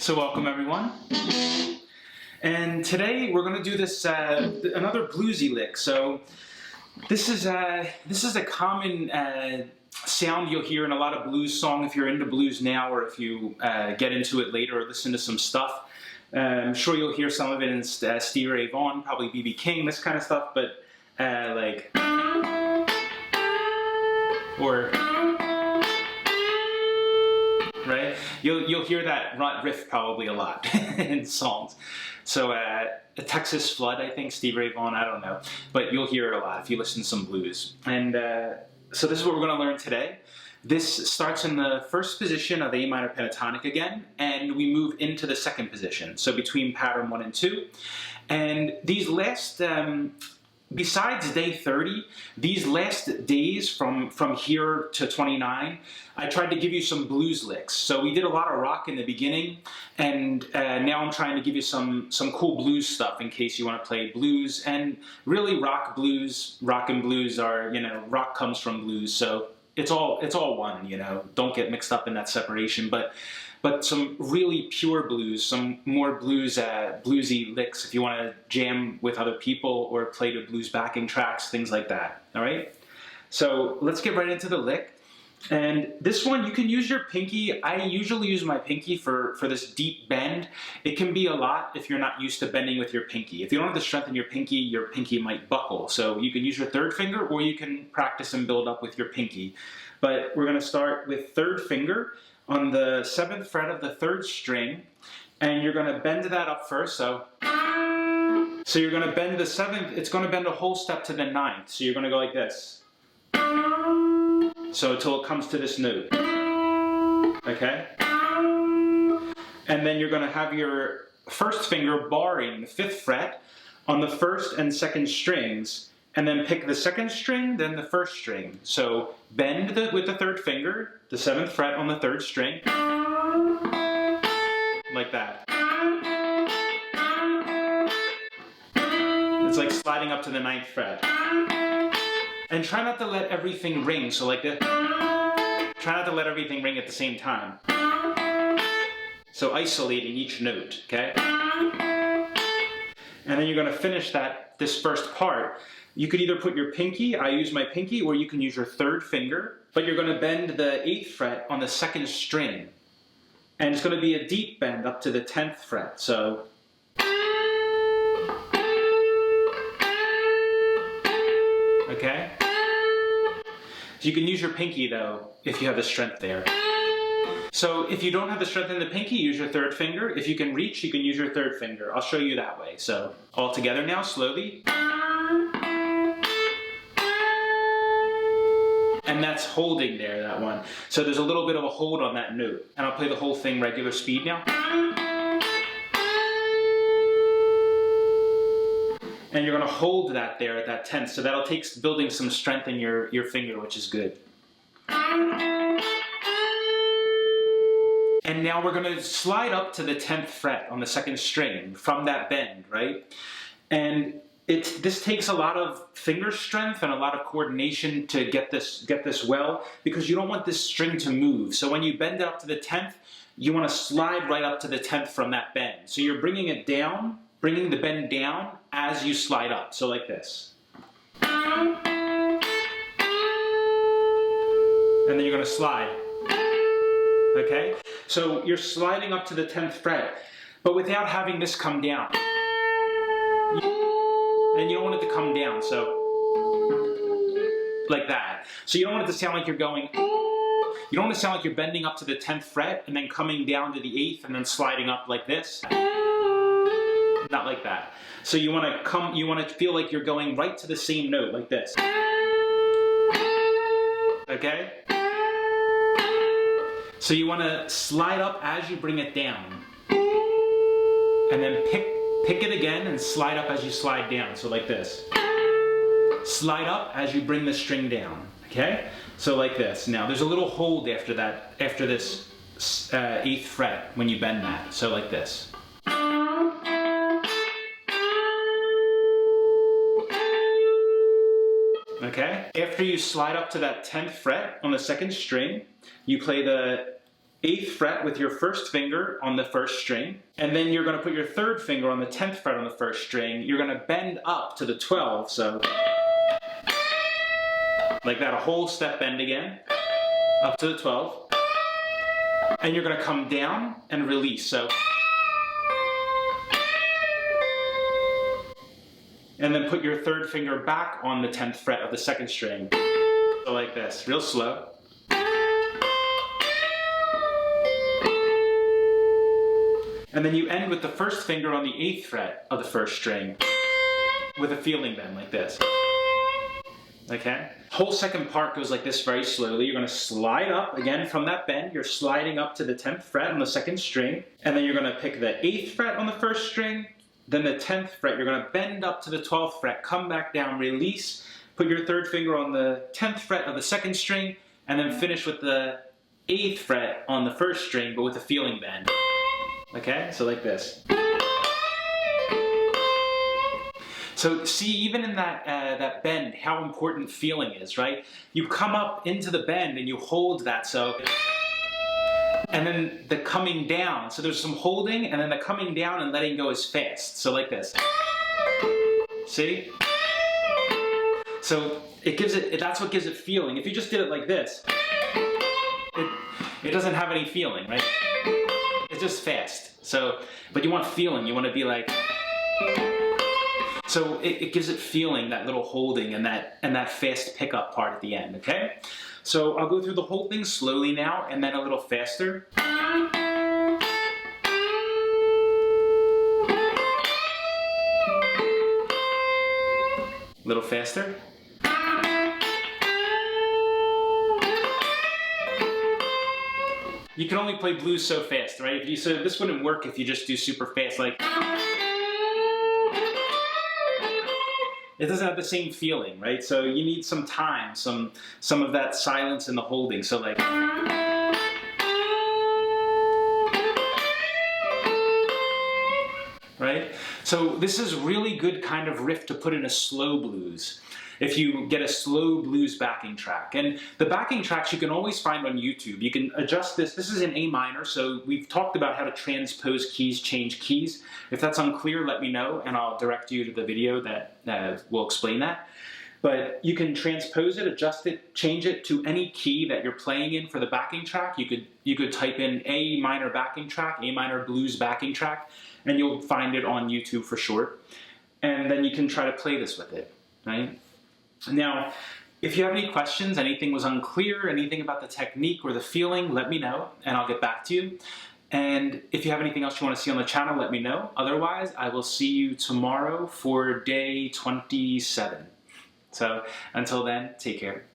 So welcome everyone. And today we're going to do this another bluesy lick. So this is a common sound you'll hear in a lot of blues songs if you're into blues now, or if you get into it later or listen to some stuff. I'm sure you'll hear some of it in Stevie Ray Vaughan, probably B.B. King, this kind of stuff. But like, or right? You'll hear that riff probably a lot in songs. So a Texas Flood, I think, Stevie Ray Vaughan, I don't know. But you'll hear it a lot if you listen to some blues. And so this is what we're going to learn today. This starts in the first position of A minor pentatonic again, and we move into the second position, so between pattern 1 and 2. And these last, besides day 30, these last days from here to 29, I tried to give you some blues licks. So we did a lot of rock in the beginning, and now I'm trying to give you some cool blues stuff in case you want to play blues. And really rock and blues are, rock comes from blues, so it's all one, Don't get mixed up in that separation, but some really pure blues, some more bluesy licks if you want to jam with other people or play to blues backing tracks, things like that, all right? So let's get right into the lick. And this one, you can use your pinky. I usually use my pinky for this deep bend. It can be a lot if you're not used to bending with your pinky. If you don't have the strength in your pinky might buckle. So you can use your third finger, or you can practice and build up with your pinky. But we're going to start with third finger on the 7th fret of the 3rd string, and you're going to bend that up first. So you're going to bend the 7th, it's going to bend a whole step to the 9th. So you're going to go like this. So until it comes to this note, okay? And then you're going to have your first finger barring the 5th fret on the 1st and 2nd strings, and then pick the 2nd string, then the 1st string. So bend with the 3rd finger, the 7th fret on the 3rd string, like that. It's like sliding up to the 9th fret. And try not to let everything ring, so like this. Try not to let everything ring at the same time. So isolating each note, okay? And then you're going to finish this first part. You could either put your pinky, I use my pinky, or you can use your 3rd finger, but you're going to bend the 8th fret on the 2nd string. And it's going to be a deep bend up to the 10th fret, so. Okay? So you can use your pinky though, if you have the strength there. So if you don't have the strength in the pinky, use your 3rd finger. If you can reach, you can use your 3rd finger. I'll show you that way. So all together now, slowly. And that's holding there, that one. So there's a little bit of a hold on that note. And I'll play the whole thing regular speed now. And you're going to hold that there at that 10th. So that'll take building some strength in your finger, which is good. And now we're going to slide up to the 10th fret on the 2nd string from that bend, right? And this takes a lot of finger strength and a lot of coordination to get this well, because you don't want this string to move. So when you bend it up to the 10th, you want to slide right up to the 10th from that bend. So you're bringing it down, bringing the bend down as you slide up, so like this. And then you're going to slide, okay? So you're sliding up to the 10th fret, but without having this come down. And you don't want it to come down, so like that. So you don't want it to sound like you're going, you don't want to sound like you're bending up to the 10th fret and then coming down to the 8th and then sliding up like this. Not like that. So you want to feel like you're going right to the same note, like this. Okay? So you want to slide up as you bring it down. And then pick it again and slide up as you slide down, so like this. Slide up as you bring the string down, okay? So like this. Now there's a little hold after that, after this 8th fret when you bend that, so like this. Okay? After you slide up to that 10th fret on the 2nd string, you play the 8th fret with your first finger on the first string, and then you're going to put your 3rd finger on the 10th fret on the first string. You're going to bend up to the 12, so like that, a whole step bend again, up to the 12, and you're going to come down and release, so, and then put your 3rd finger back on the 10th fret of the 2nd string, so like this, real slow. And then you end with the 1st finger on the 8th fret of the 1st string with a feeling bend like this. Okay? Whole second part goes like this very slowly. You're going to slide up again from that bend. You're sliding up to the 10th fret on the 2nd string. And then you're going to pick the 8th fret on the 1st string. Then the 10th fret. You're going to bend up to the 12th fret. Come back down. Release. Put your 3rd finger on the 10th fret of the 2nd string. And then finish with the 8th fret on the 1st string, but with a feeling bend. Okay, so like this. So see, even in that bend, how important feeling is, right? You come up into the bend and you hold that, so, and then the coming down. So there's some holding, and then the coming down and letting go is fast. So like this. See? So it gives it, that's what gives it feeling. If you just did it like this, it doesn't have any feeling, right? It's just fast. So, but you want feeling. You want to be like. So it gives it feeling, that little holding and that fast pickup part at the end. Okay. So I'll go through the whole thing slowly now, and then a little faster. A little faster. You can only play blues so fast, right? So this wouldn't work if you just do super fast, like. It doesn't have the same feeling, right? So you need some time, some of that silence in the holding. So like. Right? So this is really good kind of riff to put in a slow blues. If you get a slow blues backing track. And the backing tracks you can always find on YouTube. You can adjust this. This is in A minor, so we've talked about how to transpose keys, change keys. If that's unclear, let me know, and I'll direct you to the video that will explain that. But you can transpose it, adjust it, change it to any key that you're playing in for the backing track. You could type in A minor backing track, A minor blues backing track, and you'll find it on YouTube for sure. And then you can try to play this with it, right? Now, if you have any questions, anything was unclear, anything about the technique or the feeling, let me know, and I'll get back to you. And if you have anything else you want to see on the channel, let me know. Otherwise, I will see you tomorrow for day 27. So, until then, take care.